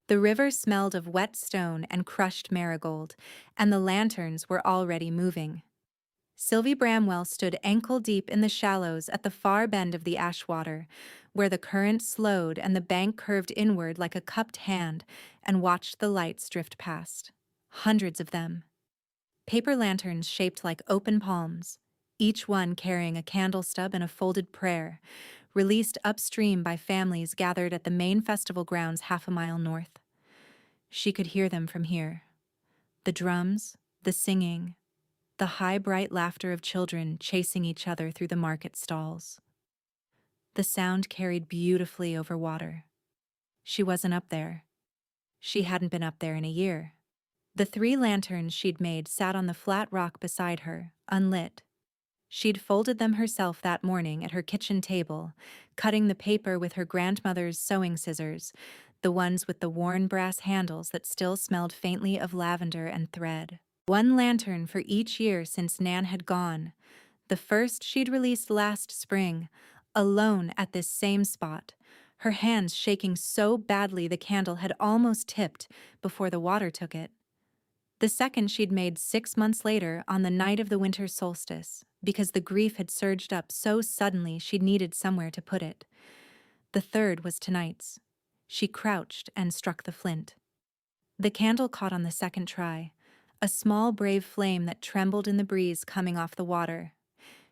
The river smelled of wet stone and crushed marigold, and the lanterns were already moving. Sylvie Bramwell stood ankle-deep in the shallows at the far bend of the Ashwater, where the current slowed and the bank curved inward like a cupped hand, and watched the lights drift past. Hundreds of them. Paper lanterns shaped like open palms, each one carrying a candle stub and a folded prayer, released upstream by families gathered at the main festival grounds half a mile north. She could hear them from here. The drums, the singing, the high, bright laughter of children chasing each other through the market stalls. The sound carried beautifully over water. She wasn't up there. She hadn't been up there in a year. The 3 lanterns she'd made sat on the flat rock beside her, unlit. She'd folded them herself that morning at her kitchen table, cutting the paper with her grandmother's sewing scissors, the ones with the worn brass handles that still smelled faintly of lavender and thread. 1 lantern for each year since Nan had gone. The first she'd released last spring, alone at this same spot, her hands shaking so badly the candle had almost tipped before the water took it. The second she'd made 6 months later on the night of the winter solstice, because the grief had surged up so suddenly she'd needed somewhere to put it. The third was tonight's. She crouched and struck the flint. The candle caught on the second try, a small brave flame that trembled in the breeze coming off the water.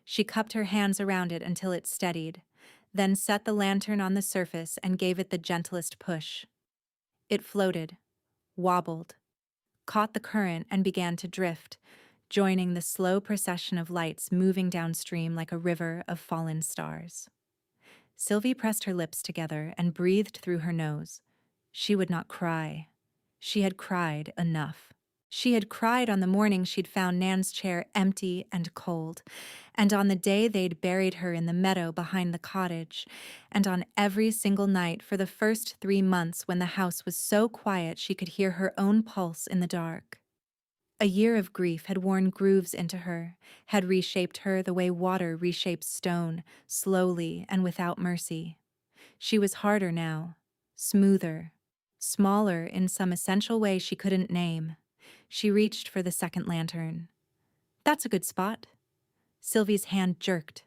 She cupped her hands around it until it steadied, then set the lantern on the surface and gave it the gentlest push. It floated, wobbled, caught the current and began to drift, joining the slow procession of lights moving downstream like a river of fallen stars. Sylvie pressed her lips together and breathed through her nose. She would not cry. She had cried enough. She had cried on the morning she'd found Nan's chair empty and cold, and on the day they'd buried her in the meadow behind the cottage, and on every single night for the first 3 months when the house was so quiet she could hear her own pulse in the dark. A year of grief had worn grooves into her, had reshaped her the way water reshapes stone, slowly and without mercy. She was harder now, smoother, smaller in some essential way she couldn't name. She reached for the second lantern. "That's a good spot." Sylvie's hand jerked.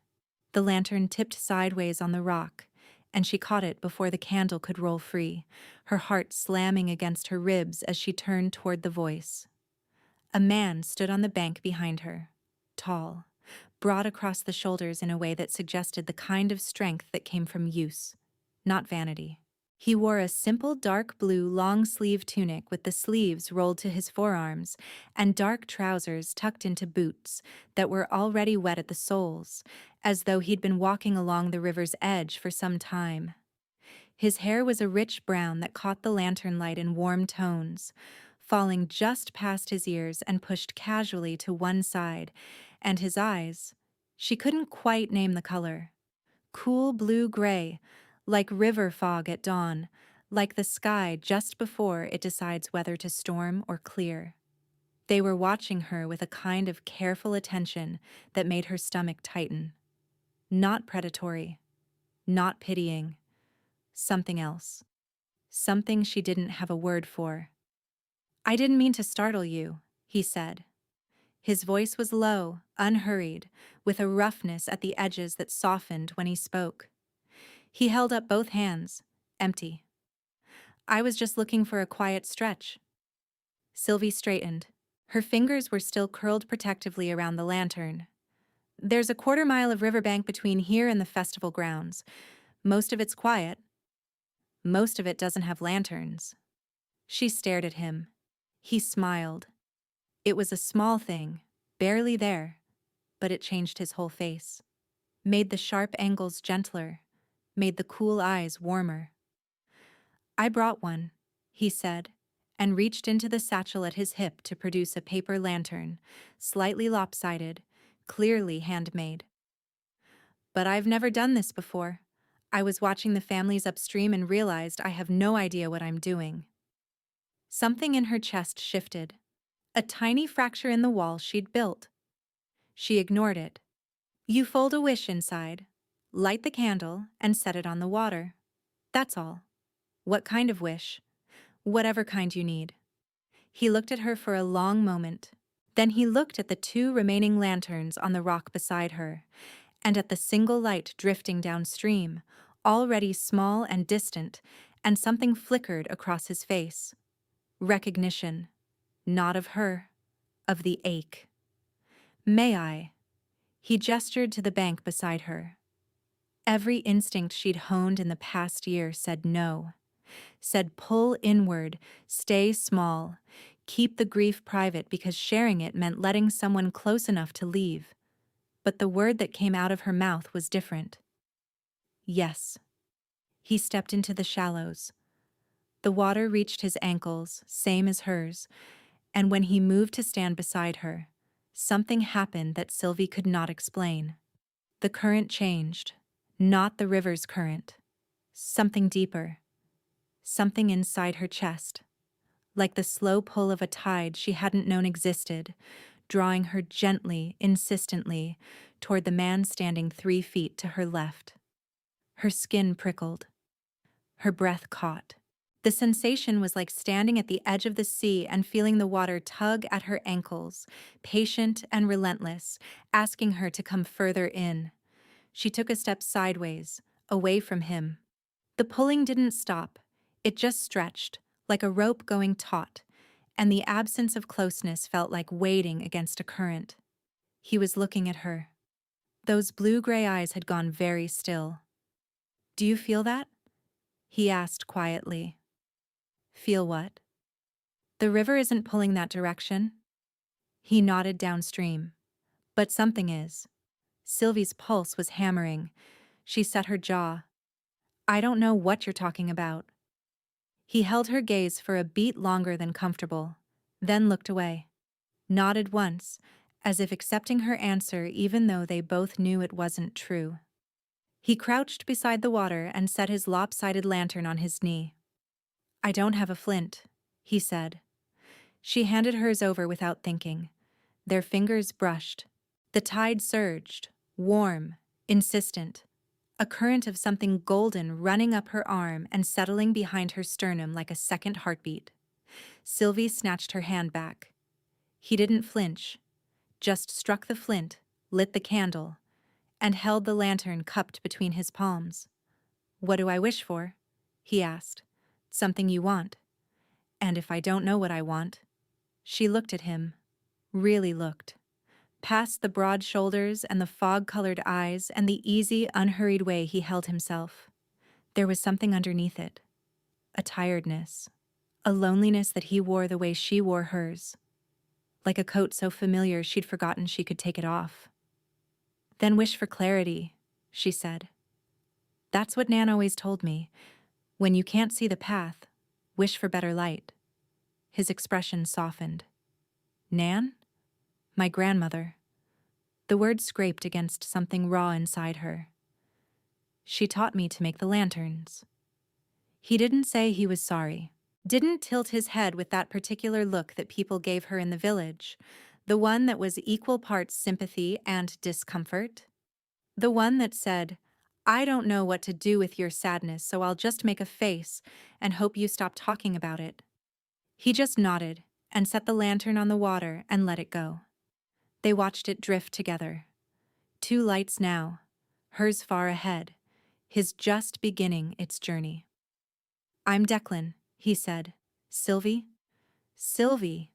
The lantern tipped sideways on the rock, and she caught it before the candle could roll free, her heart slamming against her ribs as she turned toward the voice. A man stood on the bank behind her, tall, broad across the shoulders in a way that suggested the kind of strength that came from use, not vanity. He wore a simple dark blue long-sleeve tunic with the sleeves rolled to his forearms and dark trousers tucked into boots that were already wet at the soles, as though he'd been walking along the river's edge for some time. His hair was a rich brown that caught the lantern light in warm tones, falling just past his ears and pushed casually to one side, and his eyes, she couldn't quite name the color. Cool blue-gray, like river fog at dawn, like the sky just before it decides whether to storm or clear. They were watching her with a kind of careful attention that made her stomach tighten. Not predatory, not pitying. Something else. Something she didn't have a word for. "I didn't mean to startle you," he said. His voice was low, unhurried, with a roughness at the edges that softened when he spoke. He held up both hands, empty. "I was just looking for a quiet stretch." Sylvie straightened. Her fingers were still curled protectively around the lantern. "There's a 1/4 mile of riverbank between here and the festival grounds. Most of it's quiet. Most of it doesn't have lanterns." She stared at him. He smiled. It was a small thing, barely there, but it changed his whole face. Made the sharp angles gentler, made the cool eyes warmer. "I brought one," he said, and reached into the satchel at his hip to produce a paper lantern, slightly lopsided, clearly handmade. "But I've never done this before. I was watching the families upstream and realized I have no idea what I'm doing." Something in her chest shifted. A tiny fracture in the wall she'd built. She ignored it. "You fold a wish inside, light the candle, and set it on the water. That's all." "What kind of wish?" Whatever kind you need. He looked at her for a long moment. Then he looked at the two remaining lanterns on the rock beside her, and at the single light drifting downstream, already small and distant, and something flickered across his face. Recognition. Not of her. Of the ache. May I? He gestured to the bank beside her. Every instinct she'd honed in the past year said no. Said pull inward, stay small, keep the grief private because sharing it meant letting someone close enough to leave. But the word that came out of her mouth was different. Yes. He stepped into the shallows. The water reached his ankles, same as hers, and when he moved to stand beside her, something happened that Sylvie could not explain. The current changed, not the river's current. Something deeper. Something inside her chest, like the slow pull of a tide she hadn't known existed, drawing her gently, insistently, toward the man standing 3 feet to her left. Her skin prickled. Her breath caught. The sensation was like standing at the edge of the sea and feeling the water tug at her ankles, patient and relentless, asking her to come further in. She took a step sideways, away from him. The pulling didn't stop. It just stretched, like a rope going taut, and the absence of closeness felt like wading against a current. He was looking at her. Those blue-gray eyes had gone very still. "Do you feel that?" he asked quietly. "Feel what?" "The river isn't pulling that direction." He nodded downstream. "But something is." Sylvie's pulse was hammering. She set her jaw. "I don't know what you're talking about." He held her gaze for a beat longer than comfortable, then looked away. Nodded once, as if accepting her answer even though they both knew it wasn't true. He crouched beside the water and set his lopsided lantern on his knee. "I don't have a flint," he said. She handed hers over without thinking. Their fingers brushed. The tide surged, warm, insistent. A current of something golden running up her arm and settling behind her sternum like a second heartbeat. Sylvie snatched her hand back. He didn't flinch, just struck the flint, lit the candle, and held the lantern cupped between his palms. "What do I wish for?" he asked. "Something you want." "And if I don't know what I want?" She looked at him, really looked. Past the broad shoulders and the fog-colored eyes and the easy, unhurried way he held himself. There was something underneath it. A tiredness. A loneliness that he wore the way she wore hers. Like a coat so familiar she'd forgotten she could take it off. "Then wish for clarity," she said. "That's what Nan always told me. When you can't see the path, wish for better light." His expression softened. "Nan?" "My grandmother." The word scraped against something raw inside her. "She taught me to make the lanterns." He didn't say he was sorry. Didn't tilt his head with that particular look that people gave her in the village, the one that was equal parts sympathy and discomfort. The one that said, "I don't know what to do with your sadness, so I'll just make a face and hope you stop talking about it." He just nodded and set the lantern on the water and let it go. They watched it drift together. 2 lights now, hers far ahead, his just beginning its journey. "I'm Declan," he said. "Sylvie?" "Sylvie."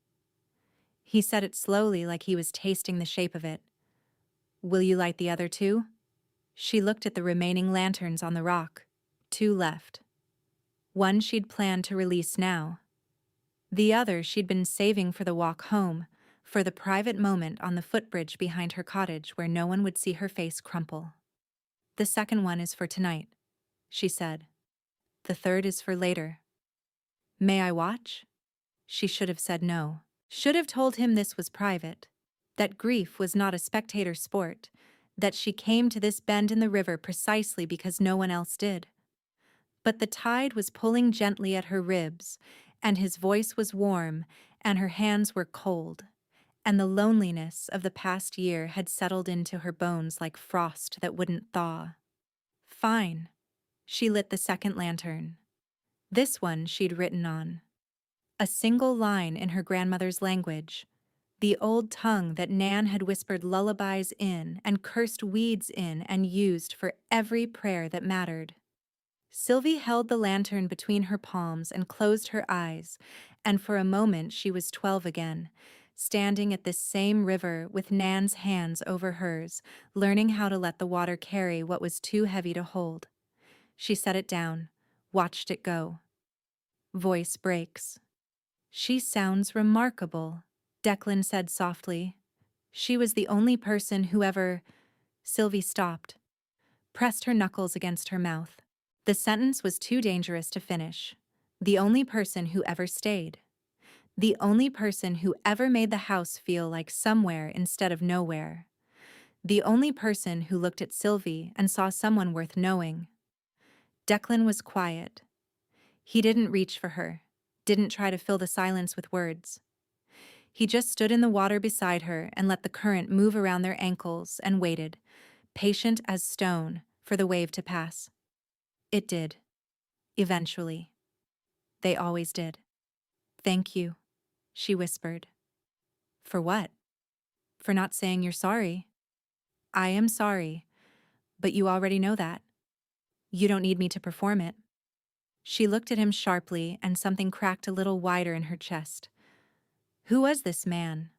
He said it slowly like he was tasting the shape of it. "Will you light the other 2?" She looked at the remaining lanterns on the rock. 2 left. One she'd planned to release now. The other she'd been saving for the walk home, for the private moment on the footbridge behind her cottage where no one would see her face crumple. "The second one is for tonight," she said. "The third is for later." "May I watch?" She should have said no. Should have told him this was private. That grief was not a spectator sport. That she came to this bend in the river precisely because no one else did. But the tide was pulling gently at her ribs, and his voice was warm, and her hands were cold, and the loneliness of the past year had settled into her bones like frost that wouldn't thaw. "Fine." She lit the second lantern. This one she'd written on. A single line in her grandmother's language, the old tongue that Nan had whispered lullabies in and cursed weeds in and used for every prayer that mattered. Sylvie held the lantern between her palms and closed her eyes, and for a moment she was 12 again, standing at this same river with Nan's hands over hers, learning how to let the water carry what was too heavy to hold. She set it down, watched it go. Voice breaks. "She sounds remarkable," Declan said softly. "She was the only person who ever—" Sylvie stopped, pressed her knuckles against her mouth. The sentence was too dangerous to finish. The only person who ever stayed. The only person who ever made the house feel like somewhere instead of nowhere. The only person who looked at Sylvie and saw someone worth knowing. Declan was quiet. He didn't reach for her, didn't try to fill the silence with words. He just stood in the water beside her and let the current move around their ankles and waited, patient as stone, for the wave to pass. It did. Eventually. They always did. "Thank you," she whispered. "For what?" "For not saying you're sorry." "I am sorry, but you already know that. You don't need me to perform it." She looked at him sharply, and something cracked a little wider in her chest. Who was this man?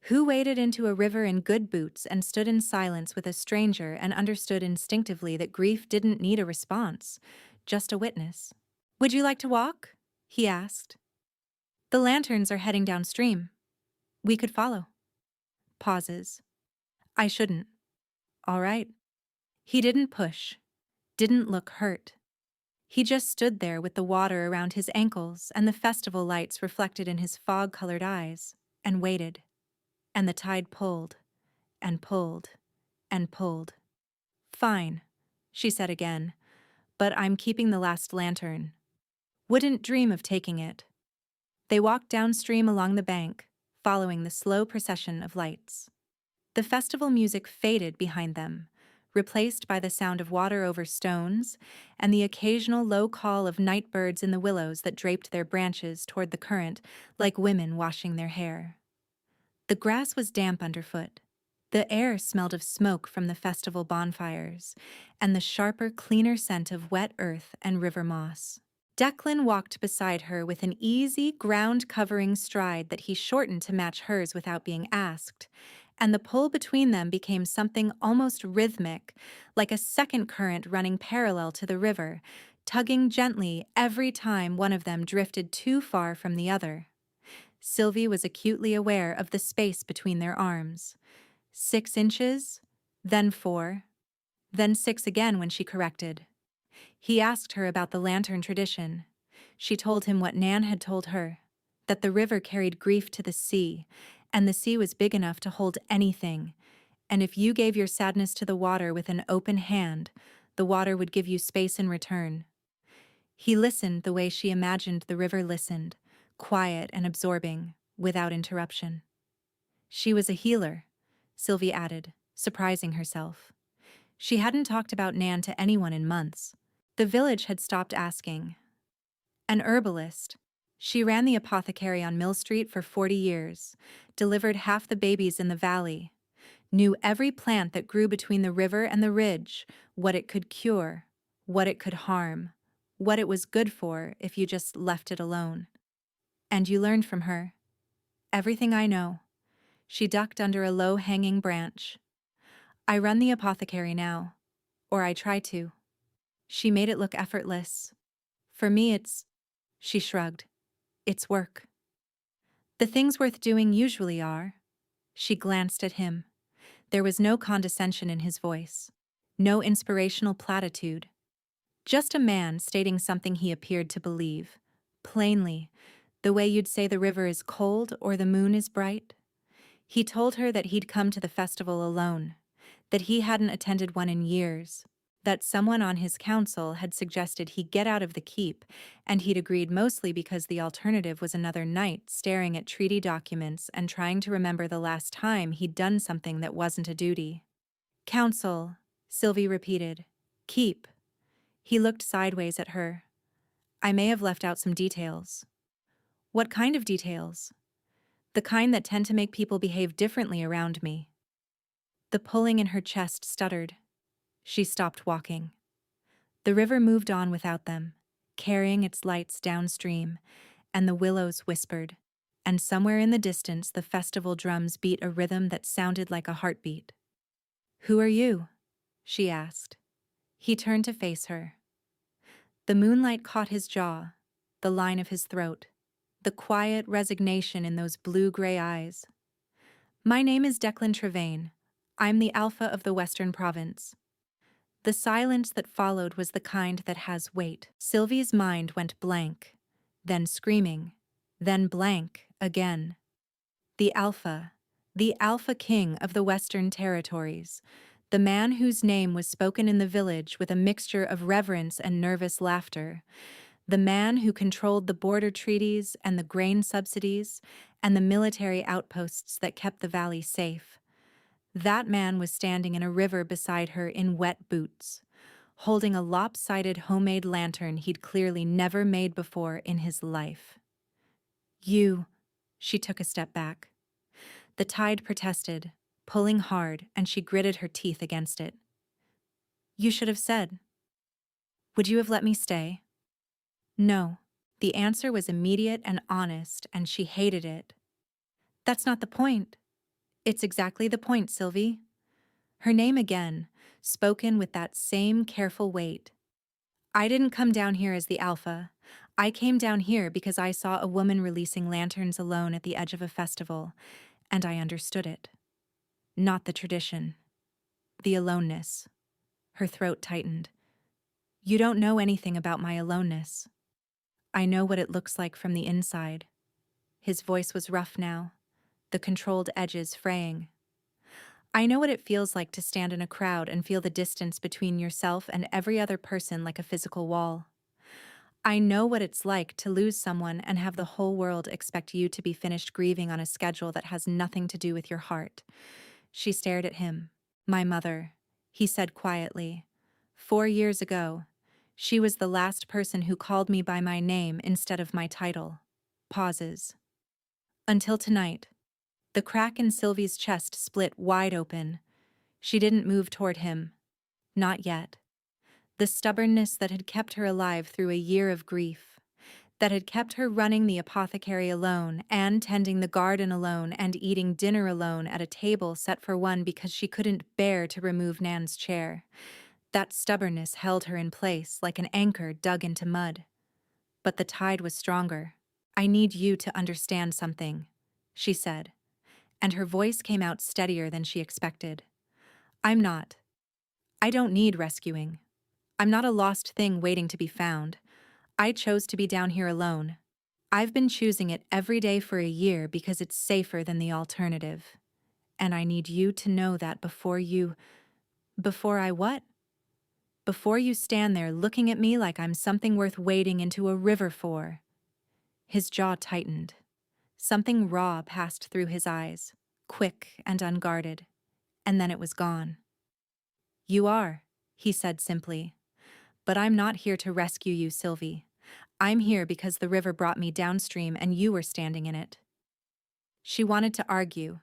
Who waded into a river in good boots and stood in silence with a stranger and understood instinctively that grief didn't need a response, just a witness? "Would you like to walk?" he asked. "The lanterns are heading downstream. We could follow." Pauses. "I shouldn't." "All right." He didn't push, didn't look hurt. He just stood there with the water around his ankles and the festival lights reflected in his fog-colored eyes, and waited. And the tide pulled, and pulled, and pulled. "Fine," she said again, "but I'm keeping the last lantern. Wouldn't dream of taking it." They walked downstream along the bank, following the slow procession of lights. The festival music faded behind them, replaced by the sound of water over stones and the occasional low call of night birds in the willows that draped their branches toward the current like women washing their hair. The grass was damp underfoot. The air smelled of smoke from the festival bonfires, and the sharper, cleaner scent of wet earth and river moss. Declan walked beside her with an easy, ground-covering stride that he shortened to match hers without being asked, and the pull between them became something almost rhythmic, like a second current running parallel to the river, tugging gently every time one of them drifted too far from the other. Sylvie was acutely aware of the space between their arms. 6 inches, then 4, then 6 again when she corrected. He asked her about the lantern tradition. She told him what Nan had told her, that the river carried grief to the sea, and the sea was big enough to hold anything, and if you gave your sadness to the water with an open hand, the water would give you space in return. He listened the way she imagined the river listened, quiet and absorbing, without interruption. She was a healer, Sylvie added, surprising herself. She hadn't talked about Nan to anyone in months. The village had stopped asking. An herbalist. She ran the apothecary on Mill Street for 40 years, delivered half the babies in the valley, knew every plant that grew between the river and the ridge, what it could cure, what it could harm, what it was good for if you just left it alone. And you learned from her. Everything I know. She ducked under a low-hanging branch. I run the apothecary now, or I try to. She made it look effortless. For me she shrugged. It's work. The things worth doing usually are. She glanced at him. There was no condescension in his voice. No inspirational platitude. Just a man stating something he appeared to believe. Plainly, the way you'd say the river is cold or the moon is bright. He told her that he'd come to the festival alone, that he hadn't attended one in years, that someone on his council had suggested he get out of the keep, and he'd agreed mostly because the alternative was another night staring at treaty documents and trying to remember the last time he'd done something that wasn't a duty. Council, Sylvie repeated. Keep. He looked sideways at her. I may have left out some details. What kind of details? The kind that tend to make people behave differently around me. The pulling in her chest stuttered. She stopped walking. The river moved on without them, carrying its lights downstream, and the willows whispered, and somewhere in the distance the festival drums beat a rhythm that sounded like a heartbeat. "Who are you?" she asked. He turned to face her. The moonlight caught his jaw, the line of his throat, the quiet resignation in those blue-gray eyes. "My name is Declan Trevane. I'm the Alpha of the Western Province." The silence that followed was the kind that has weight. Sylvie's mind went blank, then screaming, then blank again. The Alpha King of the Western Territories, the man whose name was spoken in the village with a mixture of reverence and nervous laughter, the man who controlled the border treaties and the grain subsidies and the military outposts that kept the valley safe. That man was standing in a river beside her in wet boots, holding a lopsided homemade lantern he'd clearly never made before in his life. "You," she took a step back. The tide protested, pulling hard, and she gritted her teeth against it. "You should have said. Would you have let me stay?" No. The answer was immediate and honest, and she hated it. "That's not the point." "It's exactly the point, Sylvie." Her name again, spoken with that same careful weight. "I didn't come down here as the Alpha. I came down here because I saw a woman releasing lanterns alone at the edge of a festival, and I understood it. Not the tradition. The aloneness." Her throat tightened. "You don't know anything about my aloneness. I know what it looks like from the inside." His voice was rough now, the controlled edges fraying. "I know what it feels like to stand in a crowd and feel the distance between yourself and every other person like a physical wall. I know what it's like to lose someone and have the whole world expect you to be finished grieving on a schedule that has nothing to do with your heart." She stared at him. "My mother," he said quietly. 4 years ago. She was the last person who called me by my name instead of my title." Pauses. "Until tonight." The crack in Sylvie's chest split wide open. She didn't move toward him. Not yet. The stubbornness that had kept her alive through a year of grief, that had kept her running the apothecary alone and tending the garden alone and eating dinner alone at a table set for one because she couldn't bear to remove Nan's chair. That stubbornness held her in place like an anchor dug into mud. But the tide was stronger. "I need you to understand something," she said, and her voice came out steadier than she expected. I don't need rescuing. I'm not a lost thing waiting to be found. I chose to be down here alone. I've been choosing it every day for a year because it's safer than the alternative. And I need you to know that before I what? Before you stand there looking at me like I'm something worth wading into a river for." His jaw tightened. Something raw passed through his eyes, quick and unguarded, and then it was gone. "You are," he said simply. "But I'm not here to rescue you, Sylvie. I'm here because the river brought me downstream and you were standing in it." She wanted to argue,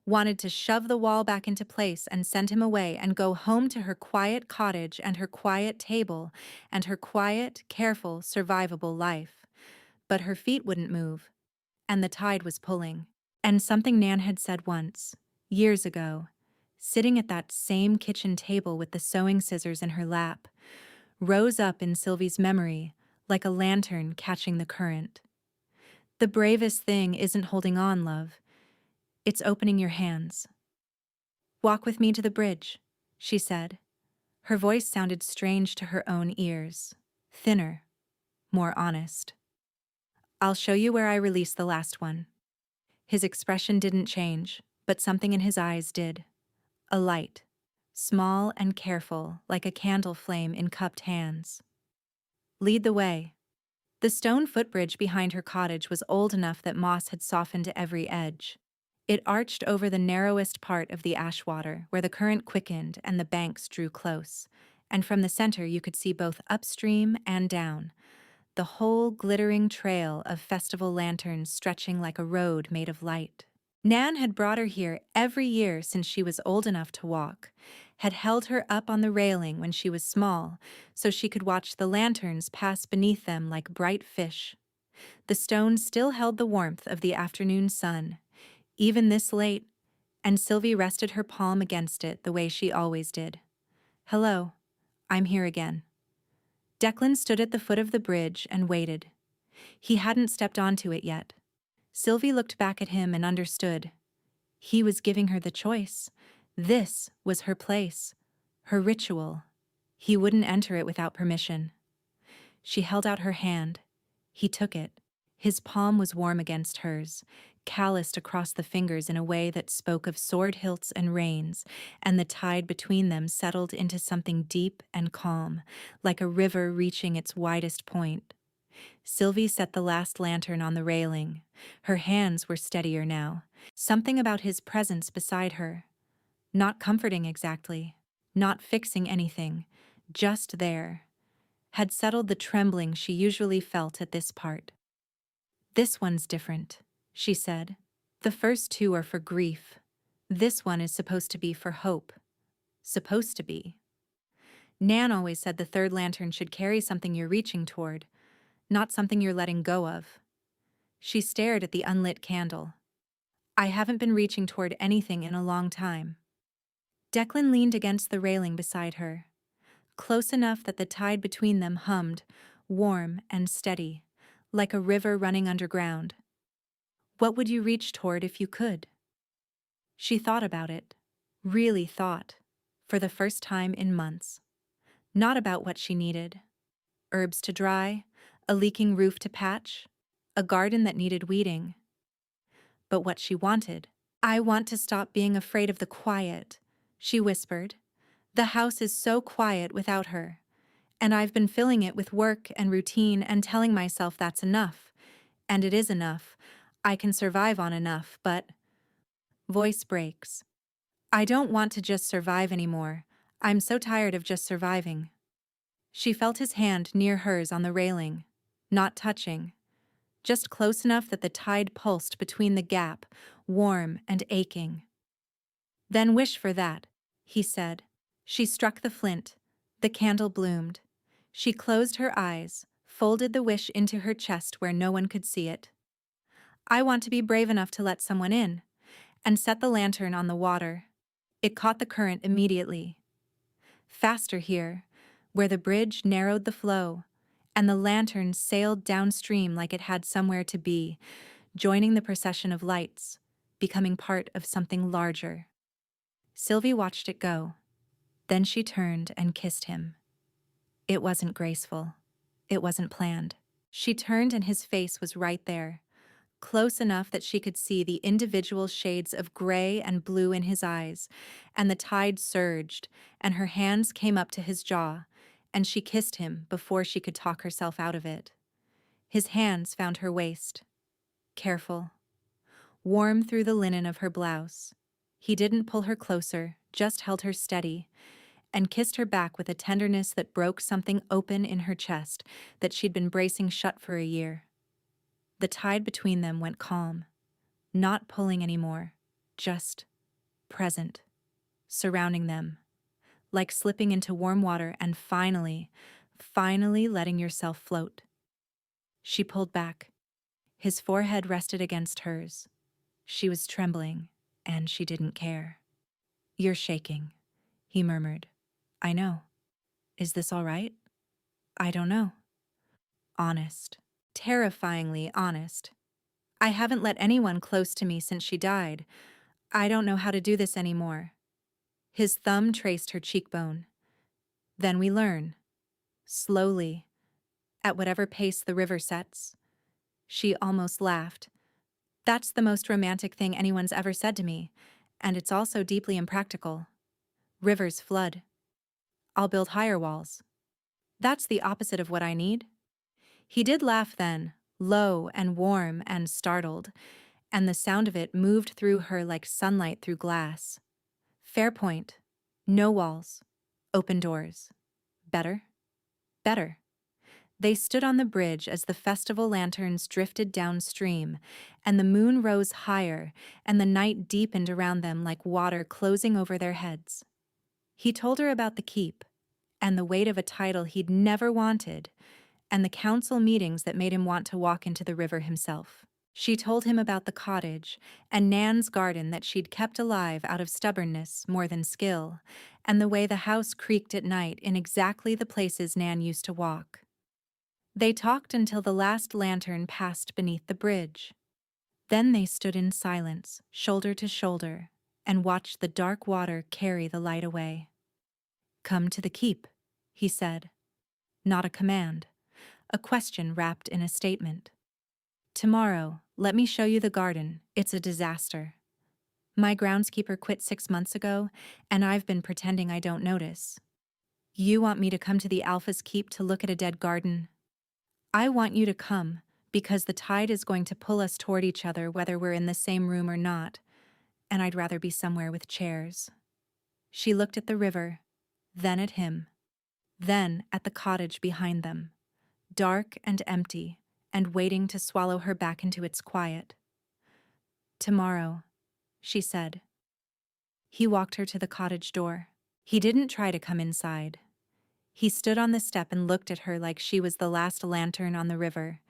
wanted to shove the wall back into place and send him away and go home to her quiet cottage and her quiet table and her quiet, careful, survivable life. But her feet wouldn't move, and the tide was pulling. And something Nan had said once, years ago, sitting at that same kitchen table with the sewing scissors in her lap, rose up in Sylvie's memory like a lantern catching the current. "The bravest thing isn't holding on, love. It's opening your hands." "Walk with me to the bridge," she said. Her voice sounded strange to her own ears, thinner, more honest. "I'll show you where I released the last one." His expression didn't change, but something in his eyes did. A light, small and careful, like a candle flame in cupped hands. "Lead the way." The stone footbridge behind her cottage was old enough that moss had softened every edge. It arched over the narrowest part of the ashwater, where the current quickened and the banks drew close, and from the center you could see both upstream and down, the whole glittering trail of festival lanterns stretching like a road made of light. Nan had brought her here every year since she was old enough to walk, had held her up on the railing when she was small so she could watch the lanterns pass beneath them like bright fish. The stone still held the warmth of the afternoon sun, even this late, and Sylvie rested her palm against it the way she always did. "Hello, I'm here again." Declan stood at the foot of the bridge and waited. He hadn't stepped onto it yet. Sylvie looked back at him and understood. He was giving her the choice. This was her place, her ritual. He wouldn't enter it without permission. She held out her hand. He took it. His palm was warm against hers, calloused across the fingers in a way that spoke of sword hilts and reins, and the tide between them settled into something deep and calm, like a river reaching its widest point. Sylvie set the last lantern on the railing. Her hands were steadier now. Something about his presence beside her. Not comforting exactly, not fixing anything, just there, had settled the trembling she usually felt at this part. "This one's different," she said. "The first two are for grief. This one is supposed to be for hope. Supposed to be." Nan always said the third lantern should carry something you're reaching toward, not something you're letting go of. She stared at the unlit candle. "I haven't been reaching toward anything in a long time." Declan leaned against the railing beside her, close enough that the tide between them hummed, warm and steady, like a river running underground. "What would you reach toward if you could?" She thought about it, really thought, for the first time in months. Not about what she needed. Herbs to dry, a leaking roof to patch, a garden that needed weeding. But what she wanted. "I want to stop being afraid of the quiet," she whispered. "The house is so quiet without her. And I've been filling it with work and routine and telling myself that's enough. And it is enough. I can survive on enough, but—" Voice breaks. "I don't want to just survive anymore. I'm so tired of just surviving." She felt his hand near hers on the railing, not touching, just close enough that the tide pulsed between the gap, warm and aching. "Then wish for that," he said. She struck the flint. The candle bloomed. She closed her eyes, folded the wish into her chest where no one could see it. "I want to be brave enough to let someone in," and set the lantern on the water. It caught the current immediately. Faster here, where the bridge narrowed the flow, and the lantern sailed downstream like it had somewhere to be, joining the procession of lights, becoming part of something larger. Sylvie watched it go. Then she turned and kissed him. It wasn't graceful. It wasn't planned. She turned and his face was right there, close enough that she could see the individual shades of gray and blue in his eyes, and the tide surged, and her hands came up to his jaw, and she kissed him before she could talk herself out of it. His hands found her waist. Careful. Warm through the linen of her blouse. He didn't pull her closer, just held her steady, and kissed her back with a tenderness that broke something open in her chest that she'd been bracing shut for a year. The tide between them went calm, not pulling anymore, just present, surrounding them, like slipping into warm water and finally letting yourself float. She pulled back. His forehead rested against hers. She was trembling, and she didn't care. "You're shaking," he murmured. "I know. Is this all right?" "I don't know." Honest. Terrifyingly honest. "I haven't let anyone close to me since she died. I don't know how to do this anymore." His thumb traced her cheekbone. "Then we learn. Slowly. At whatever pace the river sets." She almost laughed. "That's the most romantic thing anyone's ever said to me, and it's also deeply impractical. Rivers flood. I'll build higher walls. That's the opposite of what I need." He did laugh then, low and warm and startled, and the sound of it moved through her like sunlight through glass. "Fair point. No walls. Open doors. Better? Better." They stood on the bridge as the festival lanterns drifted downstream, and the moon rose higher, and the night deepened around them like water closing over their heads. He told her about the keep, and the weight of a title he'd never wanted, and the council meetings that made him want to walk into the river himself. She told him about the cottage and Nan's garden that she'd kept alive out of stubbornness more than skill, and the way the house creaked at night in exactly the places Nan used to walk. They talked until the last lantern passed beneath the bridge. Then they stood in silence, shoulder to shoulder, and watched the dark water carry the light away. "Come to the keep," he said. Not a command, a question wrapped in a statement. "Tomorrow, let me show you the garden. It's a disaster. My groundskeeper quit 6 months ago, and I've been pretending I don't notice. You want me to come to the Alpha's keep to look at a dead garden? I want you to come, because the tide is going to pull us toward each other whether we're in the same room or not, and I'd rather be somewhere with chairs." She looked at the river, then at him, then at the cottage behind them, dark and empty, and waiting to swallow her back into its quiet. "Tomorrow," she said. He walked her to the cottage door. He didn't try to come inside. He stood on the step and looked at her like she was the last lantern on the river,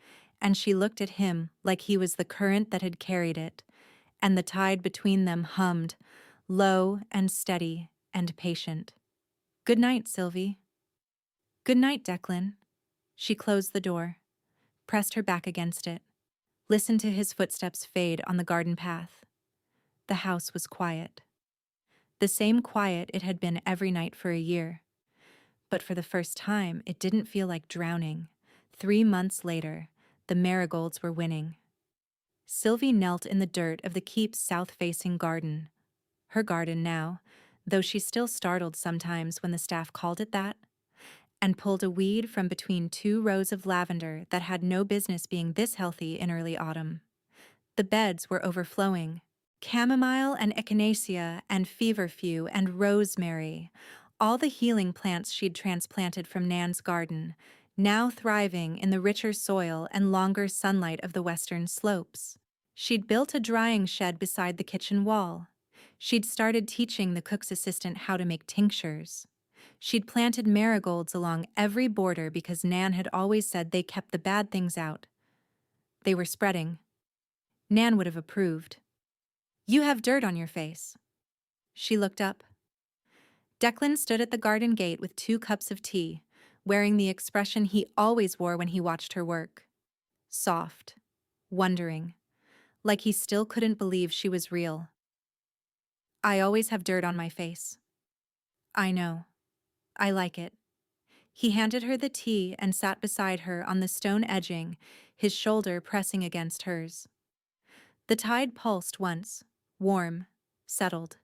and she looked at him like he was the current that had carried it, and the tide between them hummed, low and steady and patient. "Good night, Sylvie." "Good night, Declan." She closed the door, pressed her back against it, listened to his footsteps fade on the garden path. The house was quiet. The same quiet it had been every night for a year. But for the first time, it didn't feel like drowning. 3 months later, the marigolds were winning. Sylvie knelt in the dirt of the keep's south-facing garden. Her garden now, though she still startled sometimes when the staff called it that, and pulled a weed from between 2 rows of lavender that had no business being this healthy in early autumn. The beds were overflowing. Chamomile and echinacea and feverfew and rosemary, all the healing plants she'd transplanted from Nan's garden, now thriving in the richer soil and longer sunlight of the western slopes. She'd built a drying shed beside the kitchen wall. She'd started teaching the cook's assistant how to make tinctures. She'd planted marigolds along every border because Nan had always said they kept the bad things out. They were spreading. Nan would have approved. "You have dirt on your face." She looked up. Declan stood at the garden gate with 2 cups of tea, wearing the expression he always wore when he watched her work. Soft, wondering, like he still couldn't believe she was real. "I always have dirt on my face." "I know. I like it." He handed her the tea and sat beside her on the stone edging, his shoulder pressing against hers. The tide pulsed once, warm, settled.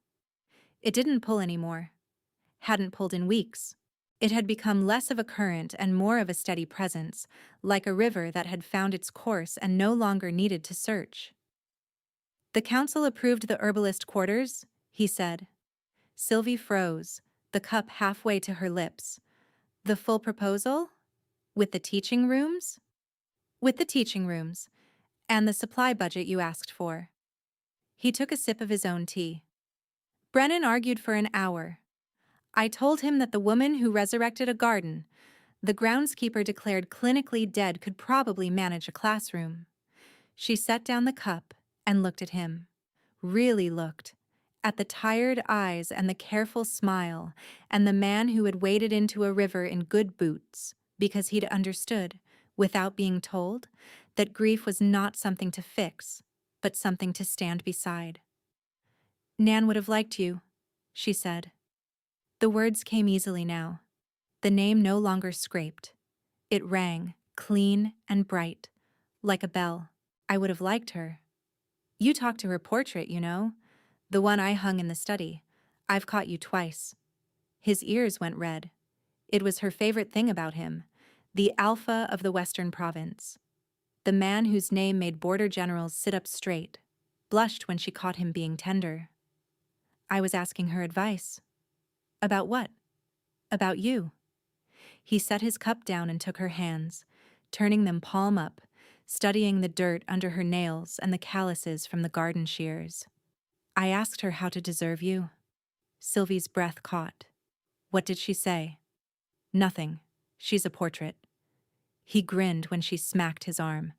It didn't pull anymore. Hadn't pulled in weeks. It had become less of a current and more of a steady presence, like a river that had found its course and no longer needed to search. "The council approved the herbalist quarters," he said. Sylvie froze, the cup halfway to her lips. "The full proposal? With the teaching rooms?" "With the teaching rooms. And the supply budget you asked for." He took a sip of his own tea. "Brennan argued for an hour. I told him that the woman who resurrected a garden, the groundskeeper declared clinically dead, could probably manage a classroom." She set down the cup and looked at him. Really looked. At the tired eyes and the careful smile, and the man who had waded into a river in good boots, because he'd understood, without being told, that grief was not something to fix, but something to stand beside. "Nan would have liked you," she said. The words came easily now. The name no longer scraped. It rang, clean and bright, like a bell. "I would have liked her. You talked to her portrait, you know. The one I hung in the study. I've caught you twice." His ears went red. It was her favorite thing about him, the alpha of the Western Province. The man whose name made border generals sit up straight, blushed when she caught him being tender. "I was asking her advice." "About what?" "About you." He set his cup down and took her hands, turning them palm up, studying the dirt under her nails and the calluses from the garden shears. I asked her how to deserve you. Sylvie's breath caught. What did she say? Nothing. She's a portrait. He grinned when she smacked his arm.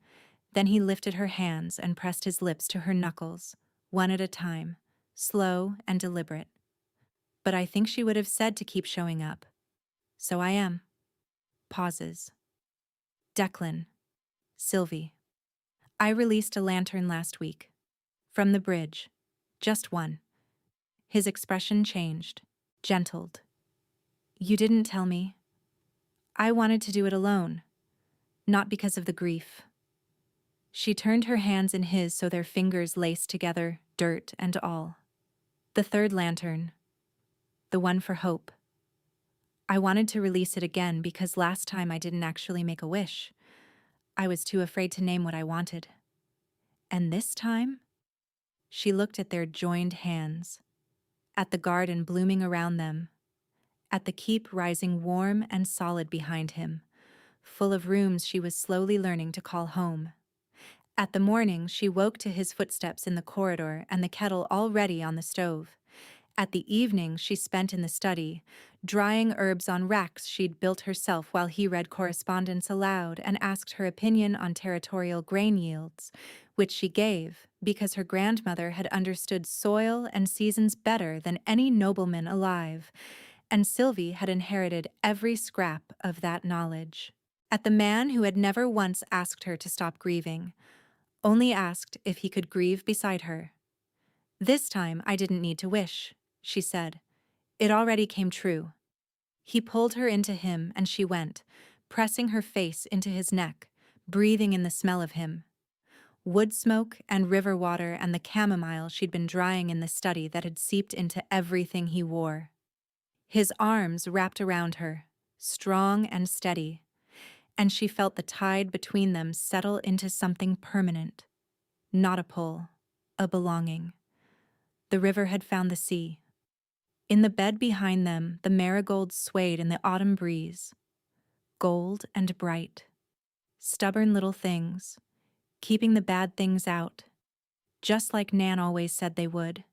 Then he lifted her hands and pressed his lips to her knuckles, one at a time, slow and deliberate. But I think she would have said to keep showing up. So I am. Pauses. Declan. Sylvie. I released a lantern last week. From the bridge. Just one. His expression changed, gentled. You didn't tell me. I wanted to do it alone. Not because of the grief. She turned her hands in his so their fingers laced together, dirt and all. The third lantern. The one for hope. I wanted to release it again because last time I didn't actually make a wish. I was too afraid to name what I wanted. And this time? She looked at their joined hands, at the garden blooming around them, at the keep rising warm and solid behind him, full of rooms she was slowly learning to call home. At the morning, she woke to his footsteps in the corridor and the kettle already on the stove. At the evening she spent in the study, drying herbs on racks she'd built herself while he read correspondence aloud and asked her opinion on territorial grain yields, which she gave because her grandmother had understood soil and seasons better than any nobleman alive, and Sylvie had inherited every scrap of that knowledge. At the man who had never once asked her to stop grieving, only asked if he could grieve beside her. This time I didn't need to wish, she said. It already came true. He pulled her into him and she went, pressing her face into his neck, breathing in the smell of him. Wood smoke and river water and the chamomile she'd been drying in the study that had seeped into everything he wore. His arms wrapped around her, strong and steady, and she felt the tide between them settle into something permanent. Not a pull, a belonging. The river had found the sea. In the bed behind them, the marigolds swayed in the autumn breeze. Gold and bright. Stubborn little things, keeping the bad things out, just like Nan always said they would.